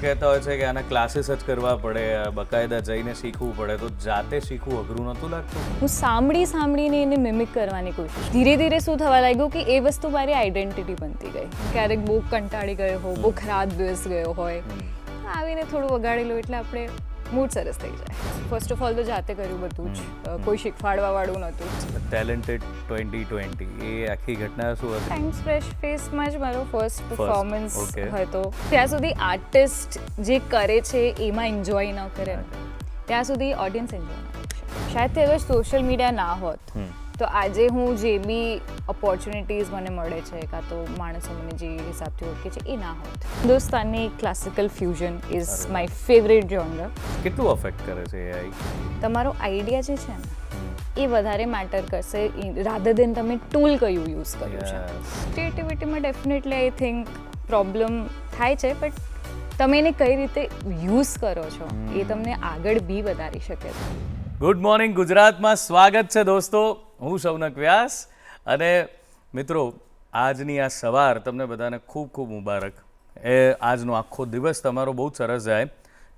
કહેતા હોય છે કે આના ક્લાસીસ જ કરવા પડે, બકાયદા જઈને શીખવું પડે, તો જાતે શીખવું અઘરું નહોતું લાગતું? હું સાંભળીને એને મિમિક કરવાની કોશિશ. ધીરે ધીરે શું થવા લાગ્યું કે એ વસ્તુ મારી આઈડેન્ટિટી બનતી ગઈ. ક્યારેક બહુ કંટાળી ગયો હોય, બહુ ખરાબ દિવસ ગયો હોય, આવીને થોડું વગાડી લો એટલે આપણે મૂડ સરસ થઈ જાય. ફર્સ્ટ ઓફ ઓલ તો જાતે કર્યું બધું જ, કોઈ શીખવાડવા વાળું નહોતું. ટેલેન્ટેડ 2020 એ આખી ઘટના શું હતી? ટાઈમ્સ ફ્રેશ ફેસમાં જ મારો ફર્સ્ટ પરફોર્મન્સ okay. હતો. ત્યાં સુધી આર્ટિસ્ટ જે કરે છે એમાં એન્જોય ન કરે, ત્યાં સુધી ઓડિયન્સ એન્જોય ન કરે. શાયદથી અગર સોશિયલ મીડિયા ના હોત તો આજે હું જે બી ઓપોર્ચ્યુનિટીઝ મને મળે છે કાં તો માણસો મને જે હિસાબથી ઓળખે છે એ ના હોત. Hindustani classical fusion is my favourite genre. કેટલું અફેક્ટ કરે છે AI? તમારો આઈડિયા જે છે ને એ વધારે મેટર કરશે રાધર દેન તમે ટૂલ કયું યુઝ કર્યું છે. ક્રિએટિવિટીમાં ડેફિનેટલી આઈ થિંક પ્રોબ્લેમ થાય છે, બટ તમે એને કઈ રીતે યુઝ કરો છો એ તમને આગળ બી વધારી શકે છે. ગુડ મોર્નિંગ ગુજરાતમાં સ્વાગત છે દોસ્તો. હું શૌનક વ્યાસ અને મિત્રો આજની આ સવાર તમને બધાને ખૂબ ખૂબ મુબારક. આજનો આખો દિવસ તમારો બહુ સરસ જાય,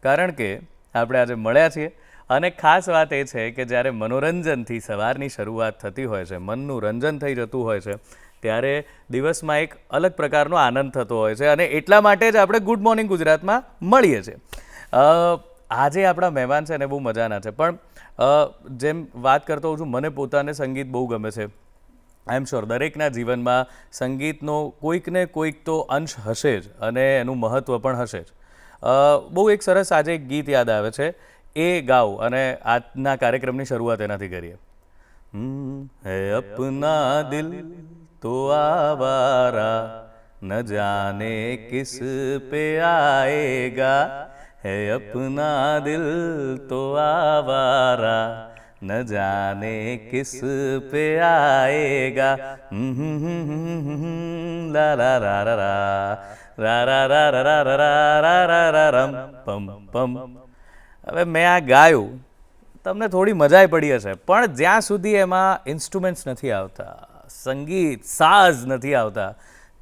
કારણ કે આપણે આજે મળ્યા છીએ અને ખાસ વાત એ છે કે જ્યારે મનોરંજનથી સવારની શરૂઆત થતી હોય છે, મનનું રંજન થઈ જતું હોય છે, ત્યારે દિવસમાં એક અલગ પ્રકારનો આનંદ થતો હોય છે અને એટલા માટે જ આપણે ગુડ મોર્નિંગ ગુજરાતમાં મળીએ છીએ. આજે આપણા મહેમાન છે ને બહુ મજાના છે, પણ જેમ વાત કરતો હોઉં છું, મને પોતાને સંગીત બહુ ગમે છે. આઈ એમ શ્યોર દરેકના જીવનમાં સંગીતનો કોઈક ને કોઈક તો અંશ હશે જ અને એનું મહત્ત્વ પણ હશે જ. બહુ એક સરસ આજે એક ગીત યાદ આવે છે, એ ગાઉં અને આજના કાર્યક્રમની શરૂઆત એનાથી કરીએ. હે અપના દિલ તો આવારા ન જાને કિસ પે આએગા, है अपना दिल तो आवारा न जाने किस पे आएगा, ला ला रा रा रा रा रा रा रा रा रा रा रा રમ પમ પમ. હવે મેં આ ગાયું, તમને થોડી મજાય પડી હશે, પણ જ્યાં સુધી એમાં ઇન્સ્ટ્રુમેન્ટ્સ નથી આવતા, સંગીત સાઝ નથી આવતા,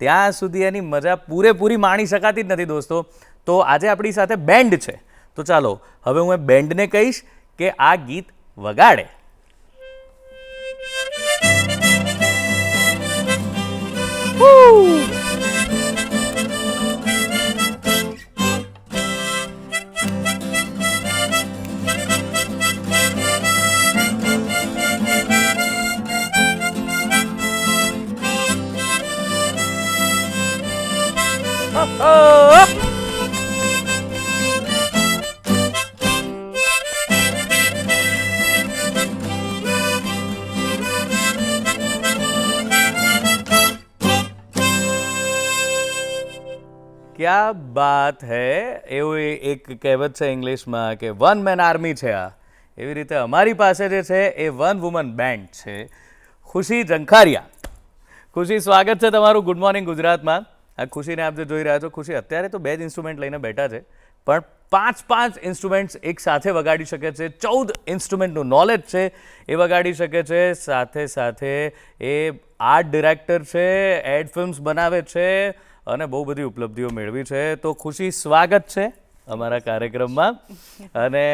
ત્યાં સુધી એની મજા પૂરેપૂરી માણી શકાતી જ નથી દોસ્તો. તો આજે આપણી સાથે બેન્ડ છે, તો ચાલો હવે હું એ બેન્ડને કહીશ કે આ ગીત વગાડે. ક્યા બાત હૈ. એવું એક કહેવત છે ઇંગ્લિશમાં કે વન મેન આર્મી છે આ. એવી રીતે અમારી પાસે જે છે એ વન વુમન બેન્ડ છે. ખુશી ઝંખારિયા. ખુશી, સ્વાગત છે તમારું ગુડ મોર્નિંગ ગુજરાતમાં. આ ખુશીને આપ જે જોઈ રહ્યા છો, ખુશી અત્યારે તો 2 જ ઇન્સ્ટ્રુમેન્ટ લઈને બેઠા છે, પણ 5 ઇન્સ્ટ્રુમેન્ટ્સ એક સાથે વગાડી શકે છે. 14 ઇન્સ્ટ્રુમેન્ટનું નોલેજ છે એ વગાડી શકે છે. સાથે સાથે એ આર્ટ ડિરેક્ટર છે, એડ ફિલ્મ્સ બનાવે છે અને બહુ બધી ઉપલબ્ધિઓ મેળવી છે. તો ખુશી, સ્વાગત છે અમારા કાર્યક્રમમાં. અને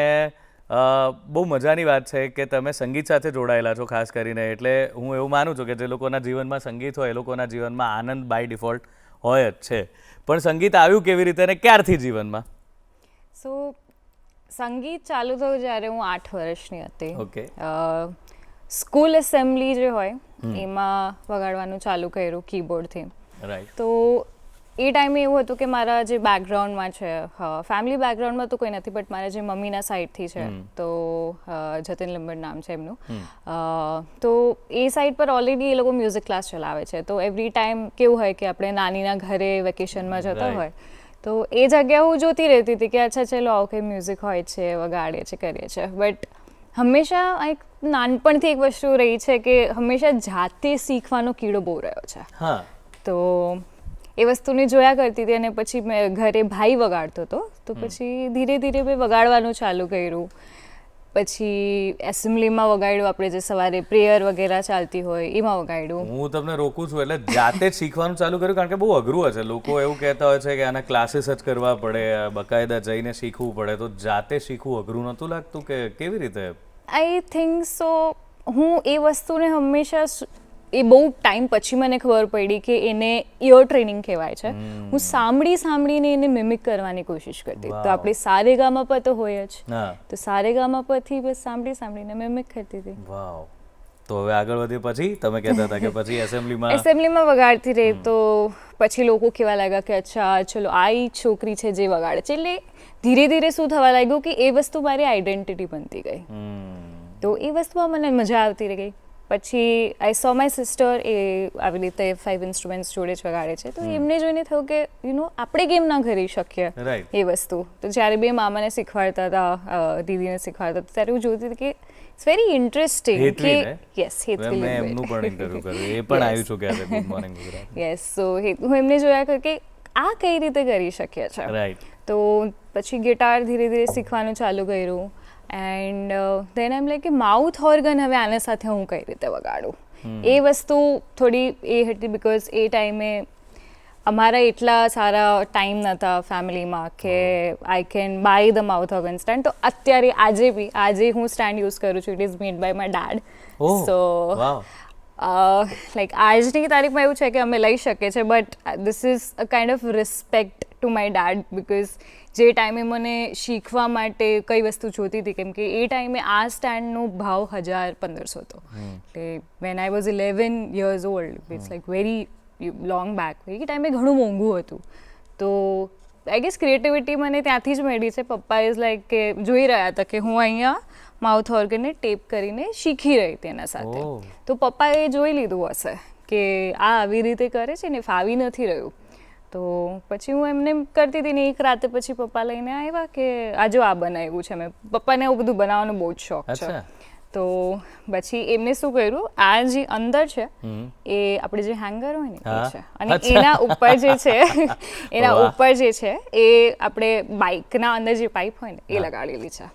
બહુ મજાની વાત છે કે તમે સંગીત સાથે જોડાયેલા છો ખાસ કરીને, એટલે હું એવું માનું છું કે જે લોકોના જીવનમાં સંગીત હોય એ લોકોના જીવનમાં આનંદ બાય ડિફોલ્ટ હોય જ છે. પણ સંગીત આવ્યું કેવી રીતે અને ક્યારથી જીવનમાં? સો સંગીત ચાલુ થયું જ્યારે હું 8 વર્ષની હતી. ઓકે. સ્કૂલ એસેમ્બલી જે હોય એમાં વગાડવાનું ચાલુ કર્યું કીબોર્ડથી. રાઈટ. તો એ ટાઈમે એવું હતું કે મારા જે બેકગ્રાઉન્ડમાં છે, ફેમિલી બેકગ્રાઉન્ડમાં તો કોઈ નથી, બટ મારા જે મમ્મીના સાઈડથી છે, તો જતીન લીંબડ નામ છે એમનું, તો એ સાઈડ પર ઓલરેડી એ લોકો મ્યુઝિક ક્લાસ ચલાવે છે. તો એવરી ટાઈમ કેવું હોય કે આપણે નાનીના ઘરે વેકેશનમાં જતા હોય, તો એ જગ્યા હું જોતી રહેતી હતી કે અચ્છા ચલો આવું કંઈ મ્યુઝિક હોય છે, વગાડીએ છીએ, કરીએ છીએ. બટ હંમેશા એક નાનપણથી એક વસ્તુ રહી છે કે હંમેશા જાતે શીખવાનો કીડો બહુ રહ્યો છે. હા. તો એ વસ્તુને જોયા કરતી હતી અને પછી મેં ઘરે ભાઈ વગાડતો હતો, તો પછી ધીરે ધીરે મેં વગાડવાનું ચાલુ કર્યું. પછી એસેમ્બલીમાં વગાડ્યું, આપણે જે સવારે પ્રેયર વગેરે ચાલતી હોય એમાં વગાડ્યું. હું તમને રોકું છું એટલે જાતે જ શીખવાનું ચાલુ કર્યું કારણ કે બહુ અઘરું હશે. લોકો એવું કહેતા હોય છે કે આના ક્લાસીસ જ કરવા પડે, બકાયદા જઈને શીખવું પડે. તો જાતે શીખવું અઘરું નહોતું લાગતું કે કેવી રીતે? આઈ થિંક સો. હું એ વસ્તુને હંમેશા એ બહુ ટાઈમ પછી મને ખબર પડી કે એને ઇયર ટ્રેનિંગ કહેવાય છે. હું સાંભળીને એને મિમિક કરવાની કોશિશ કરતી. તો આપણે સારેગામાપા તો હોય જ, તો સારેગામાપાથી બસ સાંભળીને મિમિક કરતી હતી. વાવ. તો હવે આગળ વધે પછી તમે કહેતા હતા કે પછી એસેમ્બલીમાં વગાડતી રહી. તો પછી લોકો કહેવા લાગ્યા કે અચ્છા ચલો આ છોકરી છે જે વગાડે છે. એટલે ધીરે ધીરે શું થવા લાગ્યું કે એ વસ્તુ મારી આઈડેન્ટિટી બનતી ગઈ. તો એ વસ્તુમાં મને મજા આવતી રહી ગઈ. પછી આઈ સો માય સિસ્ટર, એ આવી રીતે 5 ઇન્સ્ટ્રુમેન્ટ્સ જોડે જ વગાડે છે. તો એમને જોઈને થયું કે આપણે કેમ ના કરી શકીએ એ વસ્તુ. તો જ્યારે બે મામાને શીખવાડતા હતા, દીદીને શીખવાડતા હતા, ત્યારે હું જોતી હતી કે ઇટ્સ વેરી ઇન્ટરેસ્ટિંગ કે યસ હેતવી એમનું પણ ઇન્ટરવ્યુ કર્યું, એ પણ આવ્યું છું ક્યારે ગુડ મોર્નિંગ ગુજરાત. યસ. સો હું એમને જોયા કે આ કઈ રીતે કરી શકીએ છે. રાઈટ. તો પછી ગિટાર ધીરે ધીરે શીખવાનું ચાલુ કર્યું. And then I am like કે માઉથ ઓર્ગન હવે આના સાથે હું કઈ રીતે વગાડું. એ વસ્તુ થોડી એ હતી બિકોઝ એ ટાઈમે અમારા એટલા સારા ટાઈમ નહોતા ફેમિલીમાં કે I can buy the mouth organ stand. તો અત્યારે આજે હું સ્ટેન્ડ યુઝ કરું છું. It is made by my dad. So like આજની તારીખમાં એવું છે કે અમે લઈ શકીએ છીએ, but this is a kind of respect to my dad because જે ટાઈમે મને શીખવા માટે કઈ વસ્તુ જોતી હતી, કેમ કે એ ટાઈમે આ સ્ટેન્ડનો ભાવ 1000-1500 હતો. એટલે when I was 11 years old, it's like very long back. એ ટાઈમે ઘણું મોંઘું હતું. તો આઈ ગેસ ક્રિએટિવિટી મને ત્યાંથી જ મળી છે. પપ્પા ઇઝ લાઈક કે જોઈ રહ્યા હતા કે હું અહીંયા માઉથ ઓર્ગનને ટેપ કરીને શીખી રહી હતી એના સાથે. તો પપ્પાએ જોઈ લીધું હશે કે આ આવી રીતે કરે છે ને ફાવી નથી રહ્યું. તો પછી હું એમને કરતી હતી ને એક રાતે પછી પપ્પા લઈને આવ્યા કે આ જો આ બનાવ્યું છે મેં. પપ્પાને એવું બધું બનાવવાનો બહુ જ શોખ છે. તો પછી એમને શું કર્યું, આ જે અંદર છે એ આપણે જે હેંગર હોય ને એ છે, અને એના ઉપર જે છે એ આપણે બાઇકના અંદર જે પાઇપ હોય ને એ લગાડેલી છે.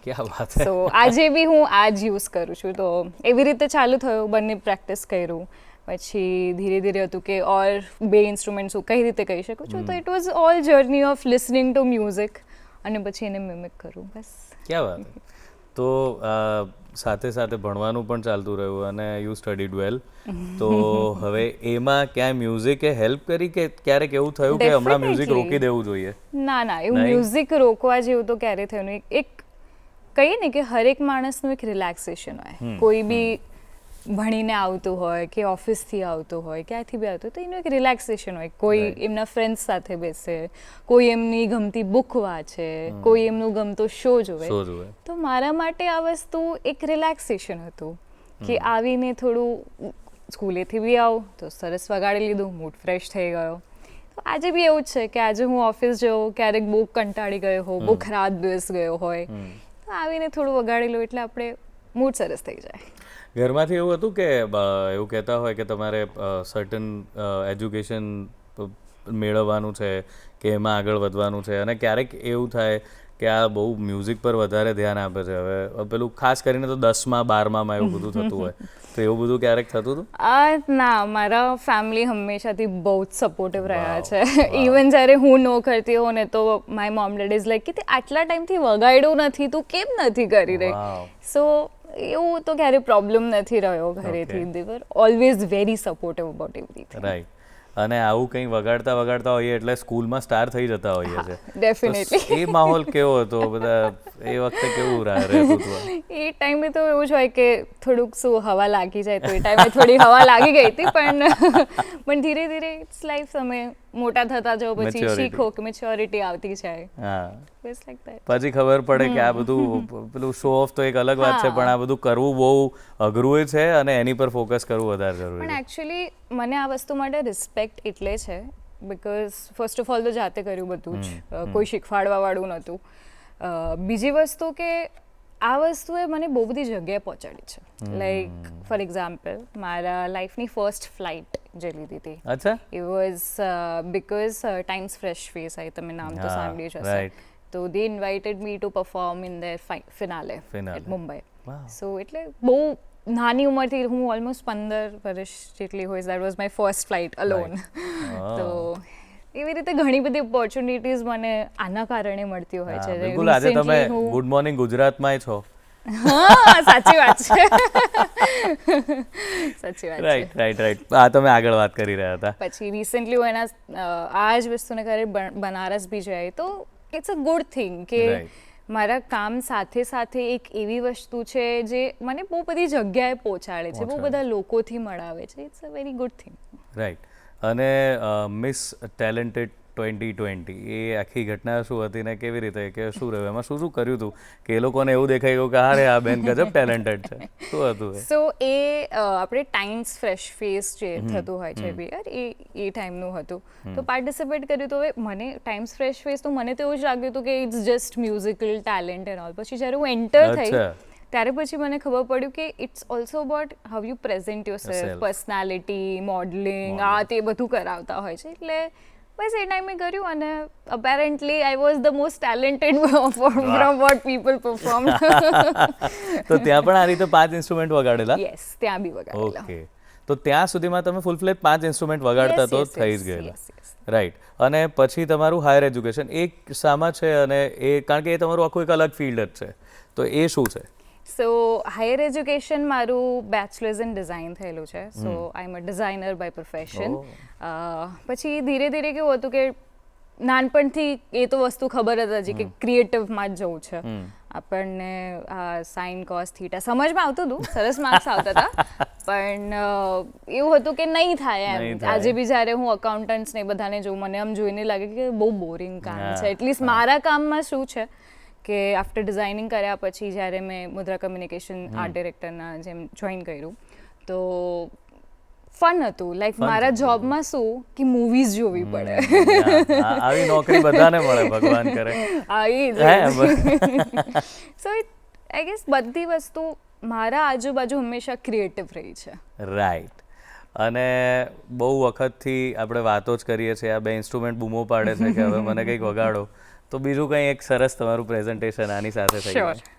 તો આજે બી હું આ જ યુઝ કરું છું. તો એવી રીતે ચાલુ થયું, બંને પ્રેક્ટિસ કર્યું. પછી ધીરે ધીરે હતું કે ઓર બે ઇન્સ્ટ્રુમેન્ટ્સ હું કઈ રીતે કહી શકું છું. તો it was all journey of listening to music અને પછી એને મિમિક કરું. બસ. ક્યાં વાત. તો સાથે સાથે ભણવાનું પણ ચાલતું રહ્યું અને યુ સ્ટડીડ વેલ. તો હવે એમાં ક્યાંય મ્યુઝિકે હેલ્પ કરી કે ક્યારેક એવું થયું કે હમણાં મ્યુઝિક રોકી દેવું જોઈએ? ના, એવું મ્યુઝિક રોકવા જેવું તો ક્યારે થયું નહીં. એક કહીએ ને કે હરેક માણસનું એક રિલેક્સેશન હોય. કોઈ બી ભણીને આવતું હોય કે ઓફિસથી આવતું હોય, ક્યાંથી બી આવતું હોય, તો એનું એક રિલેક્સેશન હોય. કોઈ એમના ફ્રેન્ડ્સ સાથે બેસે, કોઈ એમની ગમતી બુક વાંચે, કોઈ એમનું ગમતો શો જોવે. તો મારા માટે આ વસ્તુ એક રિલેક્સેશન હતું કે આવીને થોડું સ્કૂલેથી બી આવું તો સરસ વગાડી લીધું, મૂડ ફ્રેશ થઈ ગયો. તો આજે બી એવું જ છે કે આજે હું ઓફિસ જાઉં, ક્યારેક બહુ કંટાળી ગયો હોઉં, બહુ ખરાબ દિવસ ગયો હોય, તો આવીને થોડું વગાડી લઉં એટલે આપણે મૂડ સરસ થઈ જાય. ઘરમાંથી એવું હતું કે એવું કહેતા હોય કે તમારે સર્ટન એજ્યુકેશન મેળવવાનું છે કે એમાં આગળ વધવાનું છે, અને ક્યારેક એવું થાય કે આ બહુ મ્યુઝિક પર વધારે ધ્યાન આપે છે, હવે પેલું ખાસ કરીને તો 10માં 12માં એવું બધું થતું હોય, તો એવું બધું ક્યારેક થતું હતું? ના, મારા ફેમિલી હંમેશાથી બહુ જ સપોર્ટિવ રહ્યા છે. ઇવન જ્યારે હું નો કરતી હોઉં ને તો my mom dead is like કે તે આટલા ટાઈમથી વગાડ્યું નથી, તું કેમ નથી કરી રહી? સો એવું તો ક્યારે પ્રોબ્લેમ નથી રહ્યો ઘરેથી. They were always very supportive about everything. Right. અને આવું કંઈ વગાડતા હોઈએ એટલે સ્કૂલમાં સ્ટાર થઈ જતા હોઈએ છે. ડેફિનેટલી. એ માહોલ કેવો હતો? બધા એ વખતે કેવું રહેતું હતું? એ ટાઈમે તો એવું જ હોય કે થોડુંક શું હવા લાગી જાય, તો એ ટાઈમે થોડી હવા લાગી ગઈ હતી, પણ ધીરે ધીરે ઇટ્સ લાઈફ. તમે મોટા થતા જાઓ પછી શીખો કે મેચ્યોરિટી આવતી જાય. પછી ખબર પડે કે આ બધું પેલું શો ઓફ તો એક અલગ વાત છે, પણ આ બધું કરવું બહુ અઘરું છે અને એની પર ફોકસ કરવું વધારે જરૂરી છે. પણ એકચ્યુઅલી મને આ વસ્તુ માટે રિસ્પેક્ટ એટલે છે બિકોઝ ફર્સ્ટ ઓફ ઓલ તો જાતે કર્યું બધું જ, કોઈ શીખવાડવા વાળું નહોતું. બીજી વસ્તુ કે આ વસ્તુએ મને બહુ બધી જગ્યાએ પહોંચાડી છે. લાઈક ફોર એક્ઝામ્પલ, મારા લાઈફની ફર્સ્ટ ફ્લાઇટ જે લીધી હતી, અચ્છા, it was because times fresh face, તમે નામ તો સાંભળ્યું જ હશે. તો they invited me to perform in their finale Finale. At Mumbai. Wow. So એટલે બહુ નાની ઉંમરથી હું ઓલમોસ્ટ 15 વર્ષ જેટલી હોઈશ. That was my first flight alone. તો એવી રીતે ઘણી બધી ઓપોર્ચ્યુનિટીઝ મને આના કારણે મળતી હોય છે. બિલકુલ. આજે તમે Recently હું- ગુડ મોર્નિંગ ગુજરાતમાં છો. હા, સાચી વાત છે. સાચી વાત છે. રાઈટ. આ તમે આગળ વાત કરી રહ્યા હતા. પછી રિસેન્ટલી હું આ જ વસ્તુને કરે બનારસ બી જાય તો ઇટ્સ અ ગુડ થિંગ કે Right. મારા કામ સાથે સાથે એક એવી વસ્તુ છે જે મને બહુ બધી જગ્યાએ પહોંચાડે છે, બહુ બધા લોકોથી મળાવે છે. It's a very good thing. Right. અને મિસ ટેલેન્ટેડ 2020 એ આખી ઘટના શું હતી ને કેવી રીતે કે શું રહ્યું એમાં શું કર્યું હતું કે એ લોકોને એવું દેખાઈ ગયું કે અરે આ બેન ગજબ ટેલેન્ટેડ છે? શું હતું એ? સો એ આપણે ટાઈમ્સ ફ્રેશ ફેસ જે થતું હોય છે બી યાર એ ટાઈમનું હતું. તો પાર્ટિસિપેટ કર્યું તો હવે મને ટાઈમ્સ ફ્રેશ ફેસ તો મને તો એવું જ લાગ્યું હતું કે it's just musical talent and all. પછી જ્યારે હું એન્ટર થઈ અચ્છા. ત્યારે પછી મને ખબર પડ્યું કે it's also about how you present yourself, Yourself. Personality, modelling, આ તે બધું કરાવતા હોય છે. એટલે બસ એ ટાઈમે કર્યું અને apparently I was the most talented from what people perform. તો ત્યાં પણ આ રીતે 5 ઇન્સ્ટ્રુમેન્ટ વગાડેલા? યસ, ત્યાં બી વગાડેલા. ઓકે. તો ત્યાં સુધીમાં તમે ફૂલ ફ્લેજ 5 ઇન્સ્ટ્રુમેન્ટ વગાડતા તો થઈ જ ગયેલા. રાઈટ. અને પછી તમારું હાયર એજ્યુકેશન એ શામાં છે? અને એ કારણ કે એ તમારું આખું એક અલગ ફિલ્ડ જ છે, તો એ શું છે? સો હાયર એજ્યુકેશન મારું બેચલર્સ ઇન ડિઝાઇન થયેલું છે. So I M a designer by profession. પછી ધીરે ધીરે કેવું હતું કે નાનપણથી એ તો વસ્તુ ખબર જ હતી કે ક્રિએટિવમાં જ જવું છે. આપણને સાઇન કોસ થીટા સમજમાં આવતું હતું, સરસ માર્ક્સ આવતા હતા, પણ એવું હતું કે નહીં થાય એમ. આજે બી જ્યારે હું અકાઉન્ટન્ટ્સ ને બધાને જોઉં મને આમ જોઈને લાગે કે બહુ બોરિંગ કામ છે. એટલીસ્ટ મારા કામમાં શું છે કે આફ્ટર ડિઝાઇનિંગ કર્યા પછી જ્યારે મેં મુદ્રા કમ્યુનિકેશન આર્ટ ડિરેક્ટરના જેમ જોઈન કર્યું તો ફન હતું. લાઈક મારા જોબમાં શું કે મૂવીઝ જોવી પડે. આવી નોકરી બધાને મળે, ભગવાન કરે. સો આઈ ગેસ બધી વસ્તુ મારા આજુબાજુ હંમેશા ક્રિએટિવ રહી છે. રાઈટ. અને બહુ વખતથી આપણે વાતો જ કરીએ છીએ, આ બે ઇન્સ્ટ્રુમેન્ટ બૂમો પાડે છે કે હવે મને કંઈક વગાડો, તો બીજું કંઈ એક સરસ તમારું પ્રેઝન્ટેશન આની સાથે થઈ જાય.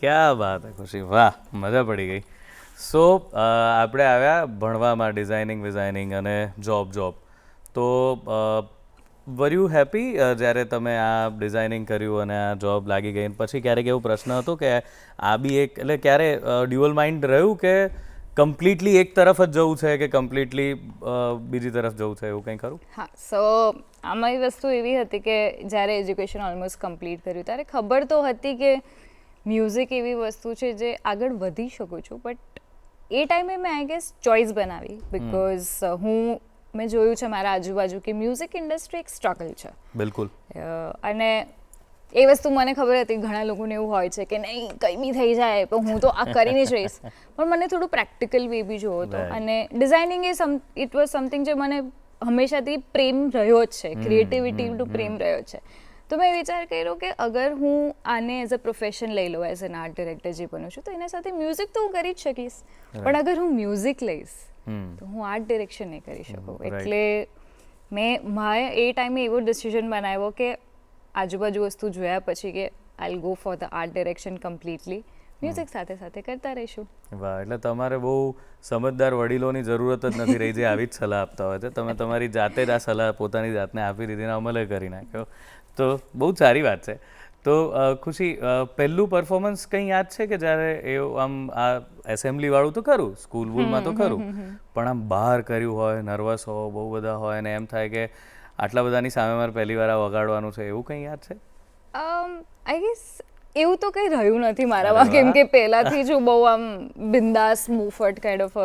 ક્યાં બાત હે ખુશી, વાહ, મજા પડી ગઈ. સો આપણે આવ્યા ભણવામાં, ડિઝાઇનિંગ અને જોબ. તો વર યુ હેપી જ્યારે તમે આ ડિઝાઇનિંગ કર્યું અને આ જોબ લાગી ગઈ? પછી ક્યારેક એવો પ્રશ્ન હતો કે આ બી એક, એટલે ક્યારે ડ્યુઅલ માઇન્ડ રહ્યું કે કમ્પ્લીટલી એક તરફ જ જવું છે કે કમ્પ્લીટલી બીજી તરફ જવું છે, એવું કંઈ ખરું? હા. સો આમાં વસ્તુ એવી હતી કે જ્યારે એજ્યુકેશન ઓલમોસ્ટ કમ્પ્લીટ કર્યું ત્યારે ખબર તો હતી કે મ્યુઝિક એવી વસ્તુ છે જે આગળ વધી શકું છું, બટ એ ટાઈમે મેં આઈ ગેસ ચોઇસ બનાવી બિકોઝ મેં જોયું છે મારા આજુબાજુ કે મ્યુઝિક ઇન્ડસ્ટ્રી એક સ્ટ્રગલ છે. બિલકુલ. અને એ વસ્તુ મને ખબર હતી, ઘણા લોકોને એવું હોય છે કે નહીં કંઈ બી થઈ જાય પણ હું તો આ કરીને જ રહીશ, પણ મને થોડું પ્રેક્ટિકલ વે બી જોવો હતો. અને ડિઝાઇનિંગ ઇટ વોઝ સમથિંગ જે મને હંમેશાથી પ્રેમ રહ્યો જ છે, ક્રિએટિવિટીનો પ્રેમ રહ્યો છે. તો મેં વિચાર કર્યો કે અગર હું આને એઝ અ પ્રોફેશન લઈ લઉં, એઝ એન આર્ટ ડિરેક્ટર જે બનું છું, તો એના સાથે મ્યુઝિક તો હું કરી જ શકીશ, પણ અગર હું મ્યુઝિક લઈશ તો હું આર્ટ ડિરેક્શન નહીં કરી શકું. એટલે મેં એ ટાઈમે એવો ડિસિઝન બનાવ્યો કે આજુબાજુ વસ્તુ જોયા પછી કે I go for the art direction completely. Music સાથે સાથે કરતા રહીશું. વાહ, એટલે તમારે બહુ સમજદાર વડીલોની જરૂરત જ નથી રહી જે આવી જ સલાહ આપતા હોય છે. તમે તમારી જાતે જ આ સલાહ પોતાની જાતને આપી દીધી ને અમલે કરી નાખ્યો, તો બહુ જ સારી વાત છે. તો ખુશી, પહેલું પરફોર્મન્સ કંઈ યાદ છે કે જ્યારે એવું આમ આ એસેમ્બલી વાળું તો ખરું, સ્કૂલ વૂલમાં તો ખરું, પણ આમ બહાર કર્યું હોય, નર્વસ હો, બહુ બધા હોય ને એમ થાય કે આટલા બધાની સામે મારે પહેલી વાર આ વગાડવાનું છે, એવું કંઈ યાદ છે? આઈ ગેસ એવું તો કંઈ રહ્યું નથી મારામાં, કેમ કે પહેલાંથી જ હું બહુ આમ બિંદાસ મૂફટ કાઇન્ડ ઓફ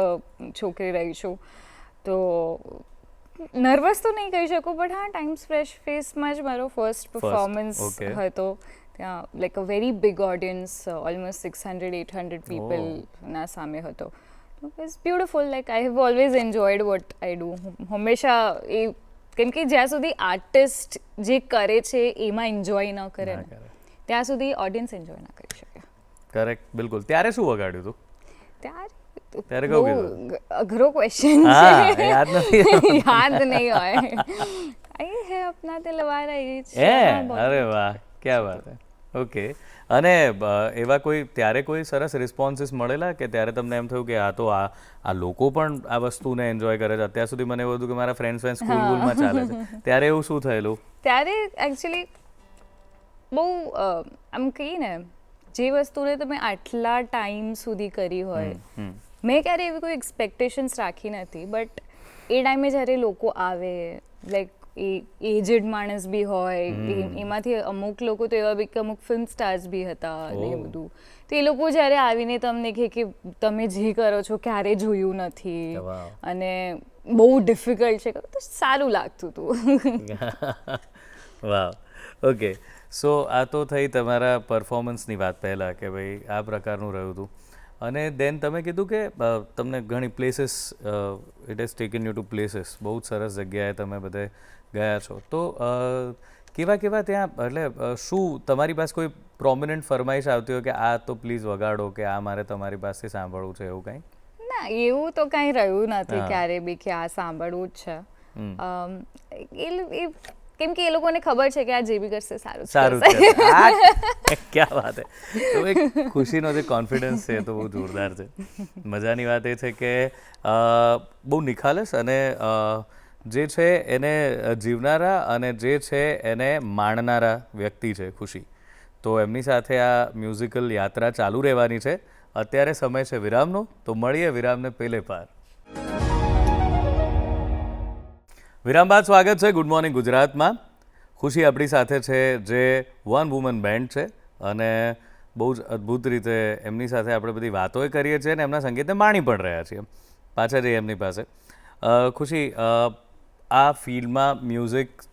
છોકરી રહી છું. તો નર્વસ તો નહીં કહી શકું, બટ હા, ટાઈમ્સ ફ્રેશ ફેસમાં જ મારો ફર્સ્ટ પરફોર્મન્સ હતો. ત્યાં like a very big audience, almost 600-800 પીપલના સામે હતો. It's beautiful. Like I have always enjoyed what I do. હંમેશા એ, કેમ કે જ્યાં સુધી આર્ટિસ્ટ જે કરે છે એમાં એન્જોય ન કરે ને ત્યાં સુધી ઓડિયન્સ એન્જોય ના કરી શકે. કરેક્ટ, બિલકુલ. ત્યારે શું વગાડ્યું હતું? ત્યારે બહુ કહું કીધું? અઘરો ક્વેશ્ચન હા, છે. યાદ નથી. યાદ નહીં હોય. આઈ હે અપના દિલવાર આઈ એ અરે વાહ, ક્યાં વાત હે. ઓકે. અને એવા કોઈ ત્યારે કોઈ સરસ રિસ્પોન્સીસ મળેલા કે ત્યારે તમને એમ થયું કે આ તો આ લોકો પણ આ વસ્તુને એન્જોય કરે છે? અત્યાર સુધી મને એવું હતું કે મારા ફ્રેન્ડ્સ સ્કૂલ વૂલમાં ચાલે છે, ત્યારે એવું શું થયેલું? ત્યારે એકચ્યુઅલી બહુ આમ કહીએ ને, જે વસ્તુને તમે આટલા ટાઈમ સુધી કરી હોય, મેં ક્યારે એવી કોઈ એક્સપેક્ટેશન્સ રાખી નથી, બટ એ ટાઈમે જ્યારે લોકો આવે, લાઈક એજેડ માણસ બી હોય, એમાંથી અમુક લોકો તો એવા બી કે અમુક ફિલ્મ સ્ટાર્સ બી હતા ને એ બધું, તો એ લોકો જ્યારે આવીને તમને કહે કે તમે જે કરો છો ક્યારે જોયું નથી અને બહુ ડિફિકલ્ટ છે, તો સારું લાગતું હતું. વાહ, ઓકે. સો આ તો થઈ તમારા પરફોર્મન્સની વાત પહેલાં કે ભાઈ આ પ્રકારનું રહ્યું હતું. અને દેન તમે કીધું કે તમને ઘણી places, it has taken you to places, બહુ જ સરસ જગ્યાએ તમે બધે ગયા છો. તો કેવા કેવા ત્યાં, એટલે શું તમારી પાસે કોઈ પ્રોમિનન્ટ ફરમાઈશ આવતી હોય કે આ તો પ્લીઝ વગાડો, કે આ મારે તમારી પાસેથી સાંભળવું છે, એવું કંઈ? ના, એવું તો કાંઈ રહ્યું નથી ક્યારે બી કે આ સાંભળવું જ છે. કેમ કે એ લોકોને ખબર છે કે આ જે બી કરશે સારું કરશે. ક્યાં વાત હે. તો એક ખુશીનો જે કોન્ફિડન્સ છે તો બહુ જોરદાર છે. મજાની વાત એ છે કે બહુ નિખાલસ અને જે છે એને જીવનારા અને જે છે એને માણનારા વ્યક્તિ છે ખુશી. તો એમની સાથે આ મ્યુઝિકલ યાત્રા ચાલુ રહેવાની છે. અત્યારે સમય છે વિરામનો, તો મળીએ વિરામને પેલે પાર. વિરામ બાદ સ્વાગત છે ગુડ મોર્નિંગ ગુજરાતમાં. ખુશી આપણી સાથે છે, જે વન વુમન બેન્ડ છે અને બહુ જ અદ્ભુત રીતે એમની સાથે આપણે બધી વાતોય કરીએ છીએ અને એમના સંગીતને માણી પણ રહ્યા છીએ. પાછા જઈએ એમની પાસે. ખુશી, આ ફિલ્ડમાં મ્યુઝિક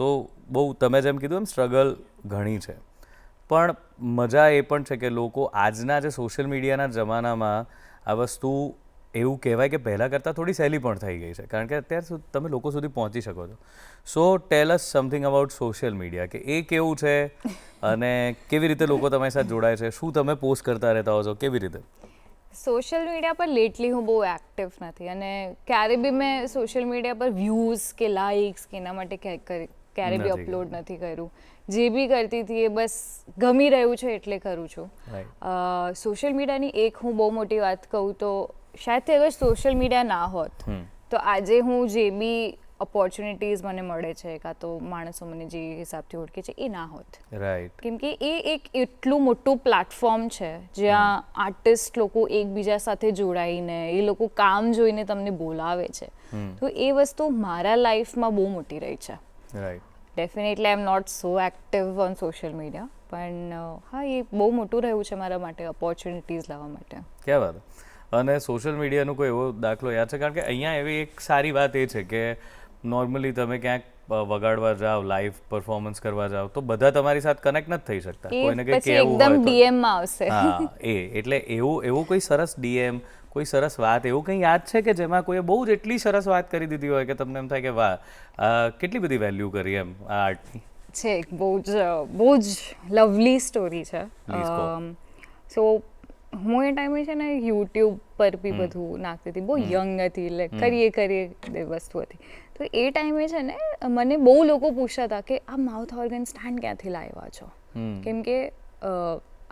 તો બહુ, તમે જેમ કીધું એમ સ્ટ્રગલ ઘણી છે, પણ મજા એ પણ છે કે લોકો આજના જે સોશિયલ મીડિયાના જમાનામાં આ વસ્તુ એવું કહેવાય કે પહેલાં કરતાં થોડી સહેલી પણ થઈ ગઈ છે, કારણ કે અત્યારે તમે લોકો સુધી પહોંચી શકો છો. સો ટેલ અસ સમથિંગ અબાઉટ સોશિયલ મીડિયા, કે એ કેવું છે અને કેવી રીતે લોકો તમારી સાથે જોડાય છે, શું તમે પોસ્ટ કરતા રહેતા હો છો, કેવી રીતે? સોશિયલ મીડિયા પર લેટલી હું બહુ એક્ટિવ નથી, અને ક્યારે બી મેં સોશિયલ મીડિયા પર વ્યૂઝ કે લાઇક્સ કે એના માટે ક્યારે બી અપલોડ નથી કર્યું. જે બી કરતી હતી એ બસ ગમી રહ્યું છે એટલે કરું છું. સોશિયલ મીડિયાની એક હું બહુ મોટી વાત કહું તો, શાયદથી અગર સોશિયલ મીડિયા ના હોત તો આજે હું જે બી ઓપોર્ચ્યુનિટીઝ મને મળે છે, કાં તો માણસો મને જે હિસાબથી ઓળખે છે, એ ના હોત. રાઈટ. કેમ કે એ એક એટલું મોટું પ્લેટફોર્મ છે જ્યાં આર્ટિસ્ટ લોકો એકબીજા સાથે જોડાઈને એ લોકો કામ જોઈને તમને બોલાવે છે. તો એ વસ્તુ મારા લાઈફમાં બહુ મોટી રહી છે. Right. Definitely I am not so active on social media, પણ હા, એ બહુ મોટું રહ્યું છે મારા માટે ઓપોર્ચ્યુનિટીઝ લાવવા માટે. ક્યાં વાત. અને સોશિયલ મીડિયાનો કોઈ એવો દાખલો યાદ છે? કારણ કે અહીંયા એવી એક સારી વાત એ છે કે નોર્મલી તમે ક્યાંક વગાડવા જાઓ, લાઈવ પરફોર્મન્સ કરવા જાઓ, તો બધા તમારી સાથે કનેક્ટ નથી થઈ શકતા. કોઈને કંઈક કેવું હોય એકદમ ડીએમમાં આવશે. હા, એટલે એવું કોઈ સરસ ડીએમ, કોઈ સરસ વાત, એવું કંઈ યાદ છે કે જેમાં કોઈએ બહુ જ એટલી સરસ વાત કરી દીધી હોય કે તમને એમ થાય કે વાહ, કેટલી બધી વેલ્યુ કરી એમ આ આર્ટની? છે, બહુ જ લવલી સ્ટોરી છે. સો હું એ ટાઈમે છે ને યુટ્યુબ પર બી બધું નાખતી હતી, બહુ યંગ હતી, એટલે કરીએ વસ્તુ હતી. તો એ ટાઈમે છે ને મને બહુ લોકો પૂછતા હતા કે આ માઉથ ઓર્ગન સ્ટેન્ડ ક્યાંથી લાવ્યા છો, કેમ કે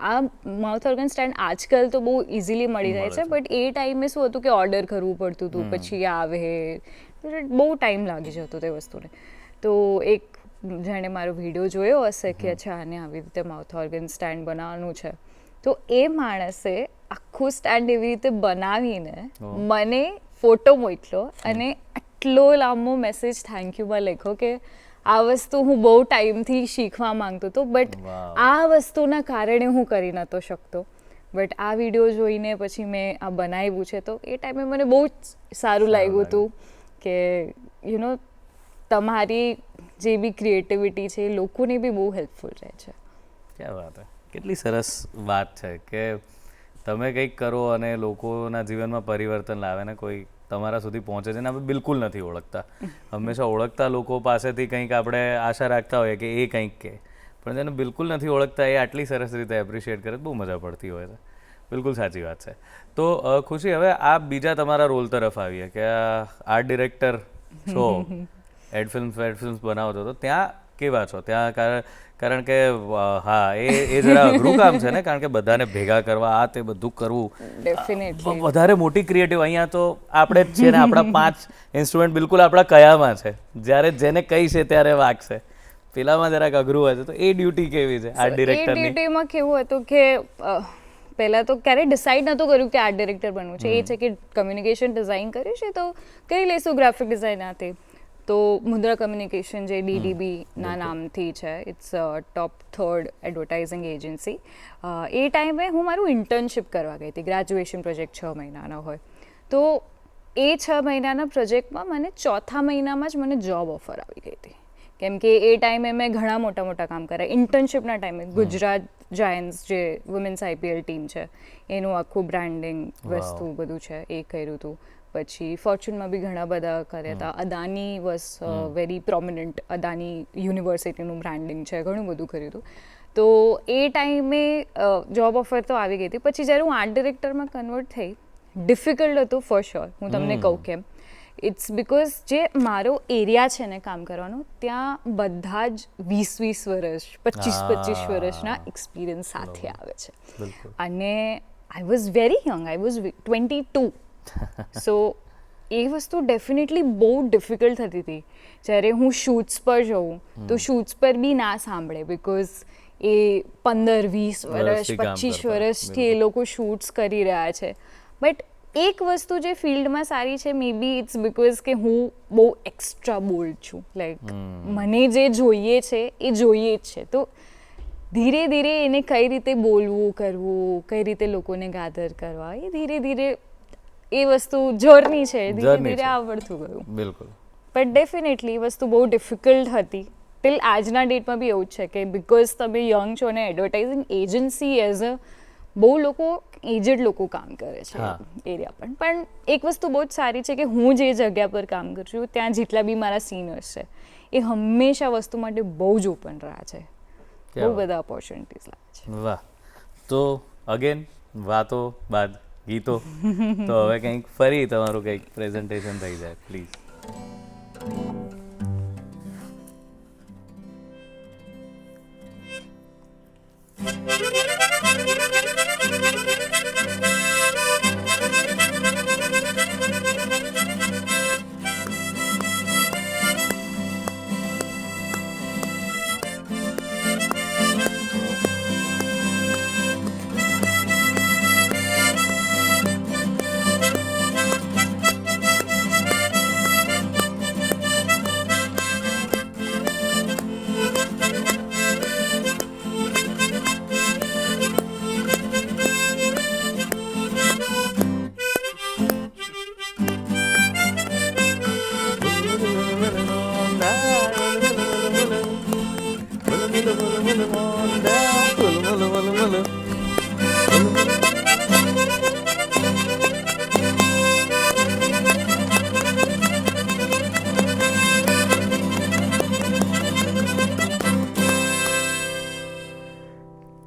આ માઉથ ઓર્ગન સ્ટેન્ડ આજકાલ તો બહુ ઇઝીલી મળી જાય છે, બટ એ ટાઈમે શું હતું કે ઓર્ડર કરવું પડતું હતું, પછી આવે, બહુ ટાઈમ લાગી જતો તે વસ્તુને. તો એક જેણે મારો વિડીયો જોયો હશે કે અચ્છા આને આવી રીતે માઉથ ઓર્ગન સ્ટેન્ડ બનાવવાનું છે, તો એ માણસે આખું સ્ટેન્ડ એવી રીતે બનાવીને મને ફોટો મોકલ્યો અને આટલો લાંબો મેસેજ થેન્ક યુમાં લખ્યો કે આ વસ્તુ હું બહુ ટાઈમથી શીખવા માંગતો હતો, બટ આ વસ્તુના કારણે હું કરી નહોતો શકતો, બટ આ વિડીયો જોઈને પછી મેં આ બનાવ્યું છે. તો એ ટાઈમે મને બહુ જ સારું લાગ્યું હતું કે યુ નો તમારી જે બી ક્રિએટિવિટી છે એ લોકોને બી બહુ હેલ્પફુલ રહે છે. ક્યાં વાત છે, કેટલી સરસ વાત છે કે તમે કંઈક કરો અને લોકોના જીવનમાં પરિવર્તન લાવે ને કોઈ તમારા સુધી પહોંચે છે ને આપણે બિલકુલ નથી ઓળખતા. હંમેશા ઓળખતા લોકો પાસેથી કંઈક આપણે આશા રાખતા હોઈએ કે એ કંઈક કહે, પણ જેને બિલકુલ નથી ઓળખતા એ આટલી સરસ રીતે એપ્રિશિએટ કરે બહુ મજા પડતી હોય છે. બિલકુલ સાચી વાત છે. તો ખુશી, હવે આ બીજા તમારા રોલ તરફ આવીએ કે આર્ટ ડિરેક્ટર છો, એડ ફિલ્મ્સ બનાવો છો, તો ત્યાં કેવા છો ત્યાં? કારણ કે હા એ જરા અઘરું કામ છે ને, કારણ કે બધાને ભેગા કરવા આ તે બધું કરવું ડેફિનેટલી વધારે મોટી ક્રિએટિવ. અહીંયા તો આપણે જ છે ને, આપણા 5 ઇન્સ્ટ્રુમેન્ટ બિલકુલ આપણા કયામાં છે, જ્યારે જેને કઈ છે ત્યારે વાગશે. પેલામાં જરાક અઘરું હોય છે, તો એ ડ્યુટી કેવી છે આર્ટ ડિરેક્ટરની? એ ડ્યુટીમાં કેવું હતું કે પહેલાં તો ક્યારેય ડિસાઇડ નહોતું કર્યું કે આર્ટ ડિરેક્ટર બનવું છે. એ છે કે કમ્યુનિકેશન ડિઝાઇન કર્યું છે તો કરી લઈશું ગ્રાફિક ડિઝાઇન આથી. તો મુદ્રા કમ્યુનિકેશન જે DDBના નામથી છે, it's top 3rd advertising agency. એ ટાઈમે હું મારું ઇન્ટર્નશિપ કરવા ગઈ હતી. ગ્રેજ્યુએશન પ્રોજેક્ટ 6 મહિનાનો હોય, તો એ 6 મહિનાના પ્રોજેક્ટમાં મને 4થા મહિનામાં જ મને જોબ ઓફર આવી ગઈ હતી. કેમ કે એ ટાઈમે મેં ઘણા મોટા કામ કર્યા. ઇન્ટર્નશિપના ટાઈમે ગુજરાત જાયન્ટ્સ જે વુમેન્સ IPL ટીમ છે એનું આખું બ્રાન્ડિંગ વસ્તુ બધું છે એ કર્યું હતું. પછી ફોર્ચ્યુનમાં બી ઘણા બધા કર્યા હતા. Adani was very prominent, Adani યુનિવર્સિટીનું બ્રાન્ડિંગ છે, ઘણું બધું કર્યું હતું. તો એ ટાઈમે જોબ ઓફર તો આવી ગઈ હતી. પછી જ્યારે હું આર્ટ ડિરેક્ટરમાં કન્વર્ટ થઈ, ડિફિકલ્ટ હતું ફોર શ્યોર. હું તમને કહું કેમ. ઇટ્સ બિકોઝ જે મારો એરિયા છે ને કામ કરવાનો, ત્યાં બધા જ 20 વર્ષ 25 વર્ષના એક્સપિરિયન્સ સાથે આવે છે. અને I was very young, I was 22. સો એ વસ્તુ ડેફિનેટલી બહુ ડિફિકલ્ટ થતી હતી. જ્યારે હું શૂટ્સ પર જઉં તો શૂટ્સ પર બી ના સાંભળે, બિકોઝ એ 15-20 વર્ષ 25 વર્ષથી એ લોકો શૂટ્સ કરી રહ્યા છે. બટ એક વસ્તુ જે ફિલ્ડમાં સારી છે, મે બી ઇટ્સ બિકોઝ કે હું બહુ એક્સ્ટ્રા બોલ્ડ છું. લાઈક મને જે જોઈએ છે એ જોઈએ જ છે. તો ધીરે ધીરે એને કઈ રીતે બોલવું કરવું, કઈ રીતે લોકોને ગાધર કરવા, એ ધીરે ધીરે એ વસ્તુ જર્ની છે, ધીરે ધીરે આવડતું ગયું. બિલકુલ. બટ ડેફિનેટલી એ વસ્તુ બહુ ડિફિકલ્ટ હતી. ટિલ આજના ડેટમાં બી એવું જ છે કે બિકોઝ તમે યંગ છો અને એડવર્ટાઇઝિંગ એજન્સી એઝ અ બહુ લોકો એજડ લોકો કામ કરે છે એરિયા પર. પણ એક વસ્તુ બહુ જ સારી છે કે હું જે જગ્યા પર કામ કરું છું ત્યાં જેટલા બી મારા સિનિયર્સ છે એ હંમેશા વસ્તુ માટે બહુ જ ઓપન રહ્યા છે. બહુ બધા ઓપોર્ચ્યુનિટીઝ લાગે છે. વાહ. તો અગેન વાતો બાદ ગીતો. તો હવે કંઈક ફરી તમારું કંઈક પ્રેઝન્ટેશન થઈ જાય પ્લીઝ.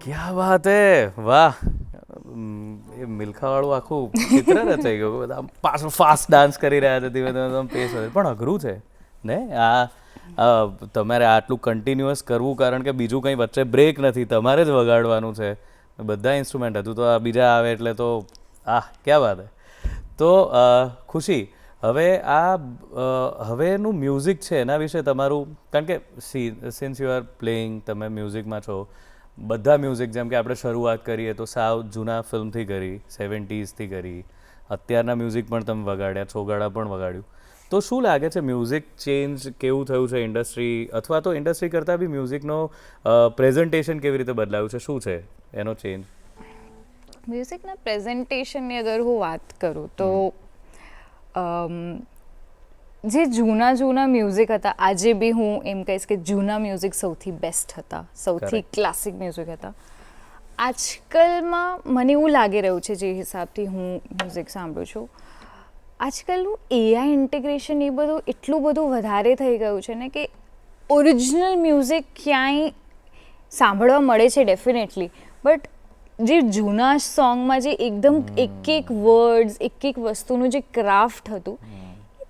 ક્યા વાત હે, વાહ. એ મિલ્ખાવાળું આખું ચિત્ર રચાઈ ગયું. બધા પાછળ ફાસ્ટ ડાન્સ કરી રહ્યા છે, ધીમે ધીમે પેસ વધે. પણ અઘરું છે ને તમારે આટલું કન્ટિન્યુઅસ કરવું, કારણ કે બીજું કંઈ વચ્ચે બ્રેક નથી, તમારે જ વગાડવાનું છે. બધા ઇન્સ્ટ્રુમેન્ટ હતું, તો આ બીજા આવે એટલે તો ક્યાં વાત હે. તો ખુશી, હવે હવેનું મ્યુઝિક છે એના વિશે તમારું, કારણ કે સિન્સ યુ આર પ્લેઇંગ, તમે મ્યુઝિકમાં છો, બધા મ્યુઝિક જેમ કે આપણે શરૂઆત કરીએ તો સાવ જૂના ફિલ્મથી કરી, 70sથી કરી, અત્યારના મ્યુઝિક પણ તમે વગાડ્યા, છોગાડા પણ વગાડ્યું. તો શું લાગે છે મ્યુઝિક ચેન્જ કેવું થયું છે ઇન્ડસ્ટ્રી, અથવા તો ઇન્ડસ્ટ્રી કરતાં બી મ્યુઝિકનો પ્રેઝન્ટેશન કેવી રીતે બદલાયું છે, શું છે એનો ચેન્જ? મ્યુઝિકના પ્રેઝન્ટેશનની અગર હું વાત કરું તો જે જૂના મ્યુઝિક હતા, આજે બી હું એમ કહીશ કે જૂના મ્યુઝિક સૌથી બેસ્ટ હતા, સૌથી ક્લાસિક મ્યુઝિક હતા. આજકાલમાં મને એવું લાગી રહ્યું છે, જે હિસાબથી હું મ્યુઝિક સાંભળું છું, આજકાલનું એઆઈ ઇન્ટિગ્રેશન એ બધું એટલું બધું વધારે થઈ ગયું છે ને કે ઓરિજિનલ મ્યુઝિક ક્યાંય સાંભળવા મળે છે ડેફિનેટલી, બટ જે જૂના સોંગમાં જે એકદમ એક વર્ડ્સ, એક વસ્તુનું જે ક્રાફ્ટ હતું,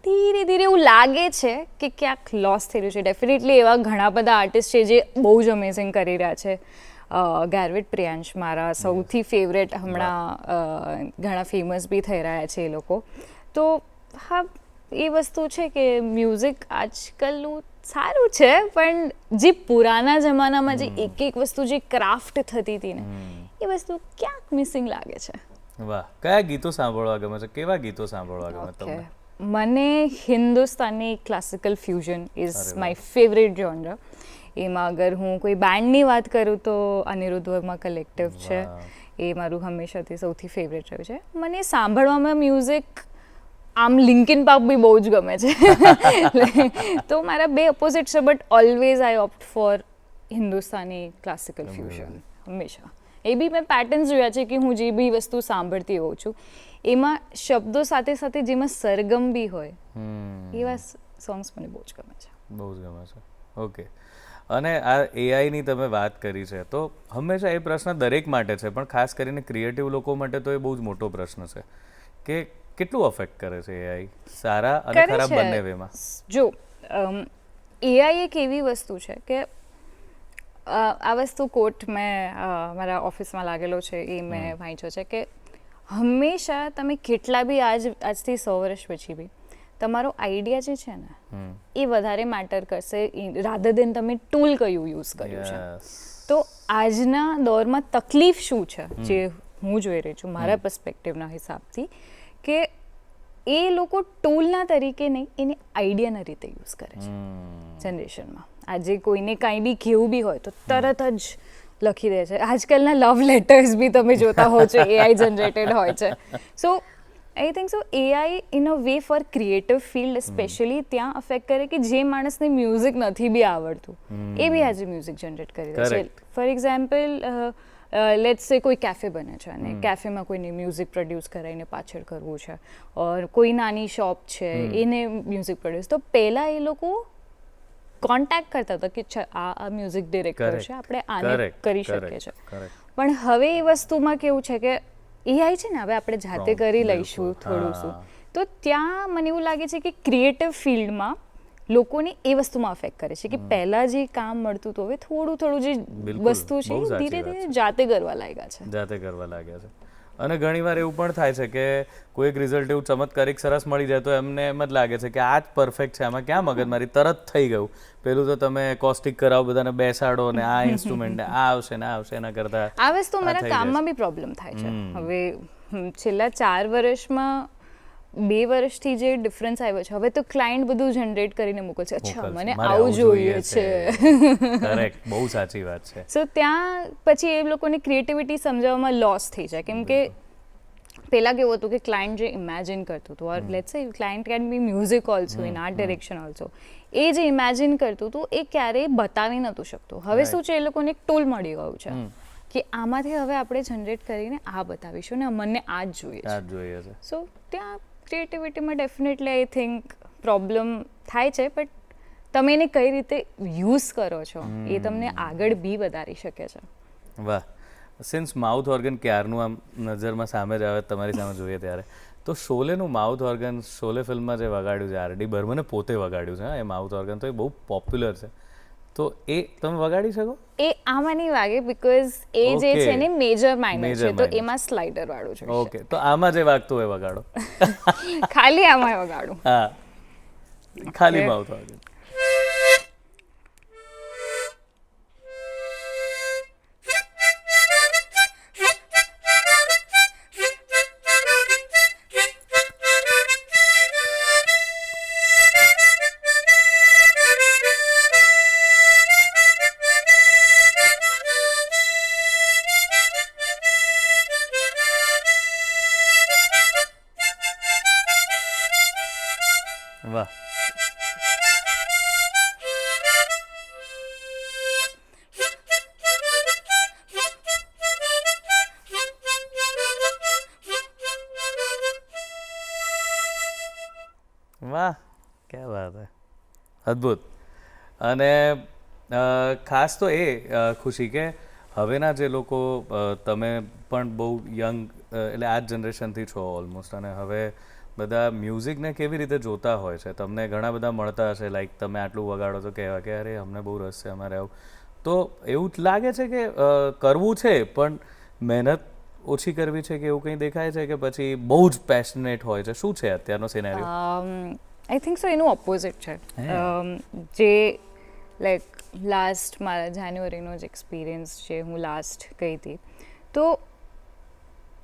ધીરે ધીરે એવું લાગે છે કે ક્યાંક લોસ થઈ રહ્યું છે. ડેફિનેટલી એવા ઘણા બધા આર્ટિસ્ટ છે જે બહુ જ અમેઝિંગ કરી રહ્યા છે. ગેરવિટ પ્રિયાંશ મારા સૌથી ફેવરેટ, હમણાં ઘણા ફેમસ બી થઈ રહ્યા છે એ લોકો. તો હા, એ વસ્તુ છે કે મ્યુઝિક આજકાલનું સારું છે, પણ જે પુરાના જમાનામાં જે એક વસ્તુ જે ક્રાફ્ટ થતી હતી ને, એ વસ્તુ ક્યાંક મિસિંગ લાગે છે. વાહ, કયા ગીતો સાંભળવા ગમે છે, કેવા ગીતો સાંભળવા ગમે તમને? મને Hindustani classical fusion is my favourite genre. એમાં અગર હું કોઈ બેન્ડની વાત કરું તો અનિરુદ્ધ વર્મા કલેક્ટિવ છે, એ મારું હંમેશાથી સૌથી ફેવરેટ રહ્યું છે. મને સાંભળવામાં મ્યુઝિક આમ લિંકિન પાર્ક બી બહુ જ ગમે છે. તો મારા બે ઓપોઝિટ છે, but always I opt for Hindustani classical fusion હંમેશા. એ બી મેં પેટર્ન્સ જોયા છે કે હું જે બી વસ્તુ સાંભળતી હોઉં છું, એમાં શબ્દો સાથે સાથે જેમાં સરગમ બી હોય, એવા સોંગ્સ મને બહુ જ ગમે છે. બહુ જ ગમે છે. ઓકે. અને આ એઆઈની તમે વાત કરી છે, તો હંમેશા એ પ્રશ્ન દરેક માટે છે, પણ ખાસ કરીને ક્રિએટિવ લોકો માટે તો એ બહુ જ મોટો પ્રશ્ન છે કે કેટલું અફેક્ટ કરે છે એઆઈ, સારા અને ખરાબ બંને વેમાં? જો એઆઈ એક એવી વસ્તુ છે કે આ વસ્તુ કોટ મેં મારા ઓફિસમાં લાગેલો છે, એ મેં વાંચ્યો છે કે હંમેશા તમે કેટલા બી આજથી 100 વર્ષ પછી બી તમારો આઈડિયા જે છે ને, એ વધારે મેટર કરશે રાધર દેન તમે ટૂલ કયું યુઝ કર્યું છે. તો આજના દોરમાં તકલીફ શું છે, જે હું જોઈ રહી છું મારા પર્સપેક્ટિવના હિસાબથી, કે એ લોકો ટૂલના તરીકે નહીં, એને આઈડિયાના રીતે યુઝ કરે છે જનરેશનમાં. આજે કોઈને કાંઈ બી કેવું બી હોય તો તરત જ લખી દે છે. આજકાલના લવ લેટર્સ બી તમે જોતા હો છો એઆઈ જનરેટેડ હોય છે. So I think so AI in a way for creative field specially ત્યાં અફેક્ટ કરે કે જે માણસને મ્યુઝિક નથી બી આવડતું, એ બી આજે મ્યુઝિક જનરેટ કરી દે છે. ફોર એક્ઝામ્પલ, લેટ્સ સે કોઈ કેફે બને છે અને કેફેમાં કોઈને મ્યુઝિક પ્રોડ્યુસ કરાવીને પાછળ કરવું છે, ઓર કોઈ નાની શોપ છે એને મ્યુઝિક પ્રોડ્યુસ, તો પહેલાં એ લોકો કોન્ટેક્ટ કરતા હતા કે આ મ્યુઝિક ડિરેક્ટર છે, આપણે આને કરી શકીએ છીએ. પણ હવે એ વસ્તુમાં કેવું છે કે એઆઈ છે ને, હવે આપણે જાતે કરી લઈશું થોડું શું, તો ત્યાં મને એવું લાગે છે કે ક્રિએટિવ ફિલ્ડમાં લોકોને એ વસ્તુમાં અફેક્ટ કરે છે કે પહેલાં જે કામ મળતું હતું, હવે થોડું જે વસ્તુ છે એ ધીરે ધીરે જાતે કરવા લાગ્યા છે. અને ઘણીવાર એવું પણ થાય છે કે કોઈ એક રિઝલ્ટ એવું ચમત્કારિક સરસ મળી જાય તો એમને એમ જ લાગે છે કે આ જ પરફેક્ટ છે, આમાં ક્યાં મગજમારી, તરત થઈ ગયું. પેલું તો તમે કોસ્ટિક કરાવો, બધાને બેસાડો ને આ ઇન્સ્ટ્રુમેન્ટ આ આવશે ને આ આવશે, એના કરતા આ વસ્તુ મારા કામમાં બી પ્રોબ્લેમ થાય છે. હવે છેલ્લા 4 વર્ષમાં 2 વર્ષથી જે ડિફરન્સ આવ્યો છે, હવે તો ક્લાયન્ટ બધું જનરેટ કરીને મોકલે છે, અચ્છા મને આવું જોઈએ છે. કરેક્ટ, બહુ સાચી વાત છે. સો ત્યાં પછી એ લોકોને ક્રિએટિવિટી સમજાવવામાં લોસ થઈ જાય, કેમ કે પહેલાં કેવું હતું કે ક્લાયન્ટ જે ઇમેજિન કરતું હતું, or let's say client can be music also in art direction also, એ જે ઇમેજિન કરતું હતું એ ક્યારેય બતાવી નહોતું શકતું. હવે શું છે, એ લોકોને એક ટૂલ મળી ગયું છે કે આમાંથી હવે આપણે જનરેટ કરીને આ બતાવીશું ને મને આ જ જોઈએ છે. સો ત્યાં ક્રિએટિવિટીમાં ડેફિનેટલી આઈ થિંક પ્રોબ્લેમ થાય છે, બટ તમે એને કઈ રીતે યુઝ કરો છો એ તમને આગળ બી વધારી શકે છે. વાહ. સિન્સ માઉથ ઓર્ગન ક્યારનું આમ નજરમાં સામે જ આવે, તમારી સામે જોઈએ ત્યારે, તો શોલેનું માઉથ ઓર્ગન, શોલે ફિલ્મમાં જે વગાડ્યું છે, આર.ડી. બર્મને પોતે વગાડ્યું છે એ માઉથ ઓર્ગન, તો એ બહુ પોપ્યુલર છે. તો એ તમે વગાડી શકો? એ આમાં નહીં વાગે બિકોઝ એ જે Okay. છે ને મેજર માઇનર Major છે તો minor. એમાં સ્લાઇડર વાળું છે ઓકે, તો આમાં જે વાગતું હોય વગાડો. ખાલી આમાં વગાડું. હા, ખાલી Okay. માઉથ વાગે. વાહ. વાહ, ક્યા વાત હે, અદ્ભુત. અને ખાસ તો એ ખુશી કે હવેના જે લોકો તમે પણ બહુ યંગ એટલે આ જ જનરેશનથી છો ઓલમોસ્ટ, અને હવે બધા મ્યુઝિકને કેવી રીતે જોતા હોય છે, તમને ઘણા બધા મળતા હશે લાઈક તમે આટલું વગાડો તો કહેવા કે અરે અમને બહુ રસ છે અમારે આવું, તો એવું જ લાગે છે કે કરવું છે પણ મહેનત ઓછી કરવી છે કે એવું કંઈ દેખાય છે કે પછી બહુ જ પેશનેટ હોય છે, શું છે અત્યારનો સિનેરિયો? આઈ થિંક સો એનું ઓપોઝિટ છે. જે લાઈક લાસ્ટ મારા જાન્યુઆરીનો જ એક્સપિરિયન્સ છે, હું લાસ્ટ ગઈ હતી તો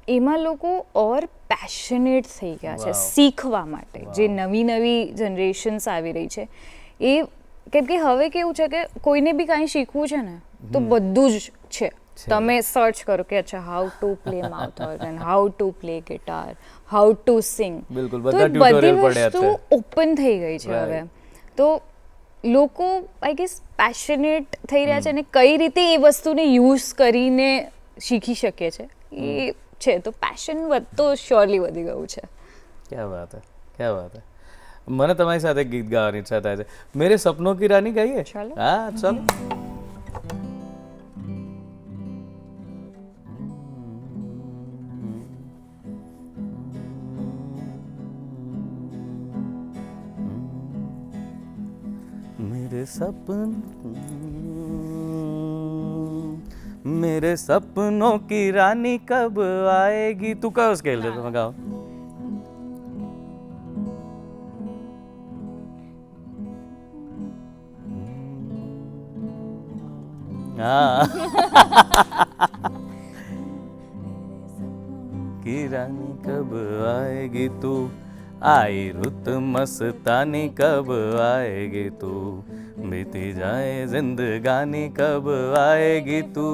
એમાં લોકો ઓર પેશનેટ થઈ ગયા છે Wow. શીખવા માટે. જે નવી નવી જનરેશન્સ આવી રહી છે એ, કેમ કે હવે કેવું છે કે કોઈને બી કાંઈ શીખવું છે ને તો બધું જ છે. તમે સર્ચ કરો કે અચ્છા how to play mouth organ, how to play guitar, how to sing, બિલકુલ, તો બધા એ બધી ટ્યુટોરિયલ પડ્યા વસ્તુ છે. ઓપન થઈ ગઈ છે હવે. તો લોકો આઈ ગેસ પેશનેટ થઈ રહ્યા છે અને કઈ રીતે એ વસ્તુને યુઝ કરીને શીખી શકે છે એ છે. તો પેશન વધતો શ્યોરલી વધી ગયું છે. ક્યા વાત હે, ક્યા વાત હે. મને તમારી સાથે ગીત ગાવાની ઈચ્છા થાય છે. મેરે સપનો કી રાની ગાઈએ? ચાલો. હા, ચલો. मेरे सपनों की रानी कब आएगी? तू कहो स्केल दे, तुम्हें गाओ. हाँ. की रानी कब आएगी तू, आई रुत मस्तानी कब आएगी तू, बीती जाए जिंदगानी कब आएगी तू,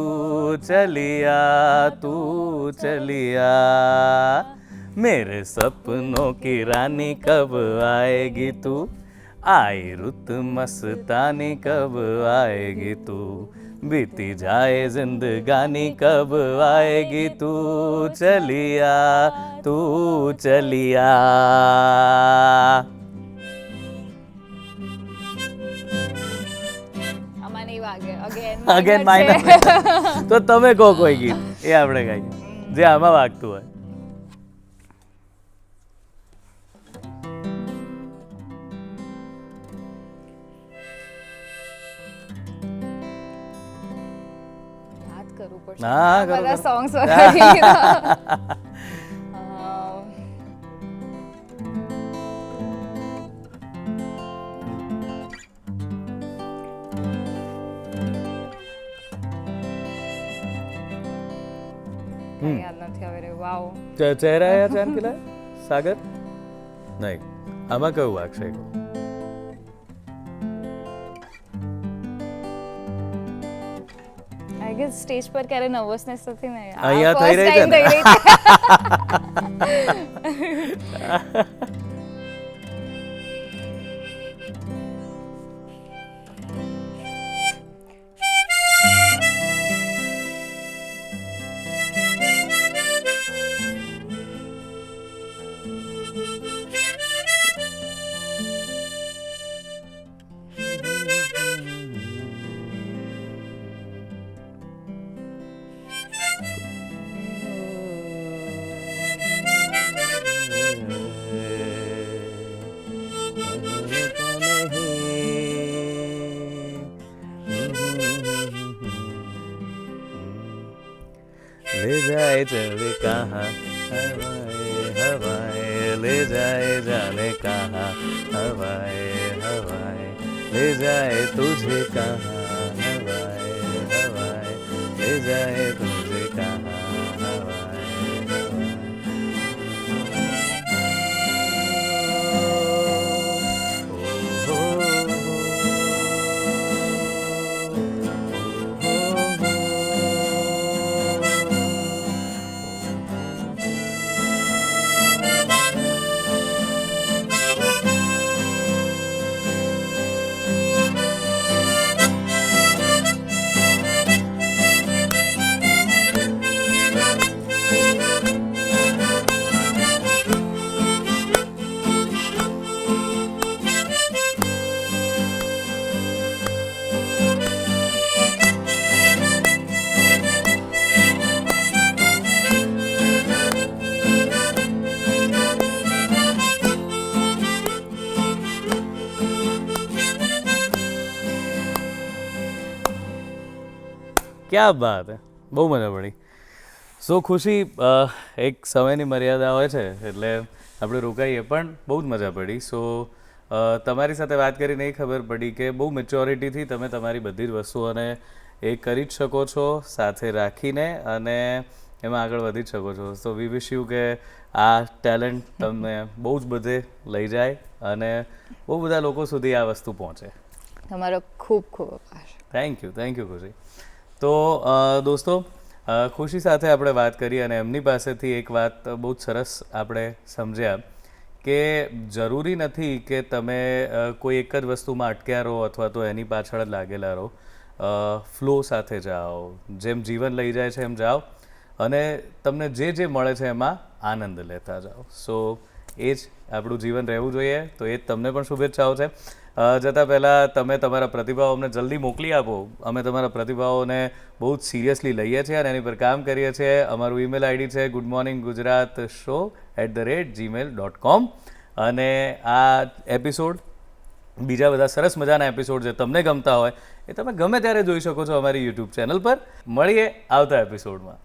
चलिया तू चलिया, मेरे सपनों की रानी कब आएगी तू, आई रुत मस्तानी कब आएगी तू, बीती जाए जिंदगानी कब आएगी तू, चलिया तू चलिया. આમાં નહીં વાગે. Again minor. તો તમે કહો કોઈ ગીત એ આપણે ગાઈએ જે આમાં વાગતું હોય. યાદ કરવું પડશે. હા, કરો, બધા કરો. સોંગ્સ વગાડી દીધા. યાદ નથી આવે રે. વાવ. ચહેરા યા ચાંદ ખિલાએ? સાગર? નહીં, આમાં કયું વાગશે? આઈ ગેસ સ્ટેજ પર ક્યારે નર્વસનેસ નથી ને. અહીંયા થઈ રહી છે ને. ले जाए चले कहाँ हवाएं हवाएं ले जाए जाने कहाँ हवाएं हवाएं ले जाए तुझे कहाँ हवाएं हवाएं ले जाए तुझे कहाँ हवाएं ક્યાં બાત હે, બહુ મજા પડી. સો ખુશી, એક સમયની મર્યાદા હોય છે એટલે આપણે રોકાઈએ, પણ બહુ જ મજા પડી. સો તમારી સાથે વાત કરીને એ ખબર પડી કે બહુ મેચ્યોરિટીથી તમે તમારી બધી જ વસ્તુઓને એ કરી જ શકો છો સાથે રાખીને, અને એમાં આગળ વધી જ શકો છો. સો વી વિશ યુ કે આ ટેલેન્ટ તમને બહુ જ બધે લઈ જાય અને બહુ બધા લોકો સુધી આ વસ્તુ પહોંચે. તમારો ખૂબ ખૂબ આભાર. થેન્ક યુ ખુશી. તો દોસ્તો, ખુશી સાથે આપણે વાત કરી અને એમની પાસેથી એક વાત બહુ જ સરસ આપણે સમજ્યા કે જરૂરી નથી કે તમે કોઈ એક જ વસ્તુમાં અટક્યા રહો અથવા તો એની પાછળ જ લાગેલા રહો. ફ્લો સાથે જાઓ, જેમ જીવન લઈ જાય છે એમ જાઓ, અને તમને જે મળે છે એમાં આનંદ લેતા જાઓ. સો એ જ આપણું જીવન રહેવું જોઈએ. તો એ જ તમને પણ શુભેચ્છાઓ છે. જતાં પહેલાં તમે તમારા પ્રતિભાવો અમને જલ્દી મોકલી આપો. અમે તમારા પ્રતિભાવોને બહુ જ સિરિયસલી લઈએ છીએ અને એની પર કામ કરીએ છીએ. અમારું ઈમેલ આઈડી છે goodmorninggujratshow@gmail.com. અને આ એપિસોડ, બીજા બધા સરસ મજાના એપિસોડ જે તમને ગમતા હોય એ તમે ગમે ત્યારે જોઈ શકો છો અમારી યુટ્યુબ ચેનલ પર. મળીએ આવતા એપિસોડમાં.